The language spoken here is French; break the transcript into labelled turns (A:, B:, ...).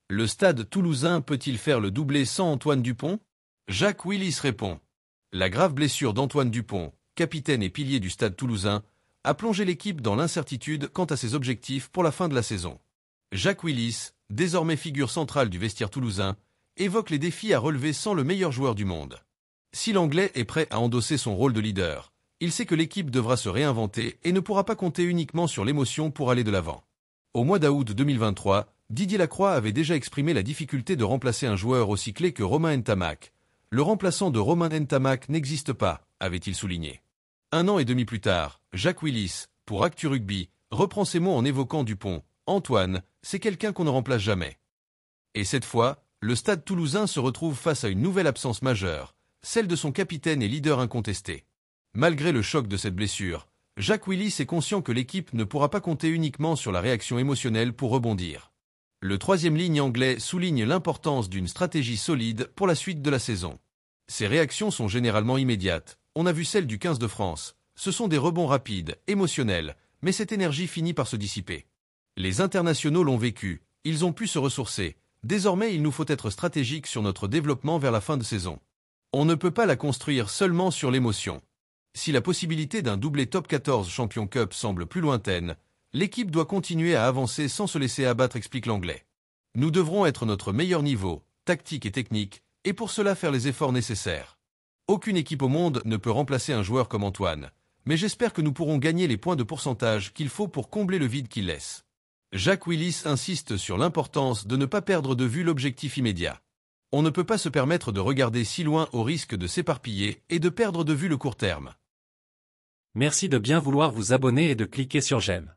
A: Le Stade Toulousain peut-il faire le doublé sans Antoine Dupont? Jacques Willis répond. La grave blessure d'Antoine Dupont, capitaine et pilier du Stade Toulousain, a plongé l'équipe dans l'incertitude quant à ses objectifs pour la fin de la saison. Jacques Willis, désormais figure centrale du vestiaire toulousain, évoque les défis à relever sans le meilleur joueur du monde. Si l'Anglais est prêt à endosser son rôle de leader, il sait que l'équipe devra se réinventer et ne pourra pas compter uniquement sur l'émotion pour aller de l'avant. Au mois d'août 2023, Didier Lacroix avait déjà exprimé la difficulté de remplacer un joueur aussi clé que Romain Ntamak. Le remplaçant de Romain Ntamak n'existe pas, avait-il souligné. 1 an et demi plus tard, Jacques Willis, pour Actu Rugby, reprend ces mots en évoquant Dupont. Antoine, c'est quelqu'un qu'on ne remplace jamais. Et cette fois, le Stade Toulousain se retrouve face à une nouvelle absence majeure, celle de son capitaine et leader incontesté. Malgré le choc de cette blessure, Jacques Willis est conscient que l'équipe ne pourra pas compter uniquement sur la réaction émotionnelle pour rebondir. Le troisième ligne anglais souligne l'importance d'une stratégie solide pour la suite de la saison. Ces réactions sont généralement immédiates. On a vu celle du 15 de France. Ce sont des rebonds rapides, émotionnels, mais cette énergie finit par se dissiper. Les internationaux l'ont vécu, ils ont pu se ressourcer. Désormais, il nous faut être stratégique sur notre développement vers la fin de saison. On ne peut pas la construire seulement sur l'émotion. Si la possibilité d'un doublé top 14 Champions Cup semble plus lointaine, l'équipe doit continuer à avancer sans se laisser abattre, explique l'Anglais. Nous devrons être notre meilleur niveau, tactique et technique, et pour cela faire les efforts nécessaires. Aucune équipe au monde ne peut remplacer un joueur comme Antoine, mais j'espère que nous pourrons gagner les points de pourcentage qu'il faut pour combler le vide qu'il laisse. Jacques Willis insiste sur l'importance de ne pas perdre de vue l'objectif immédiat. On ne peut pas se permettre de regarder si loin au risque de s'éparpiller et de perdre de vue le court terme.
B: Merci de bien vouloir vous abonner et de cliquer sur j'aime.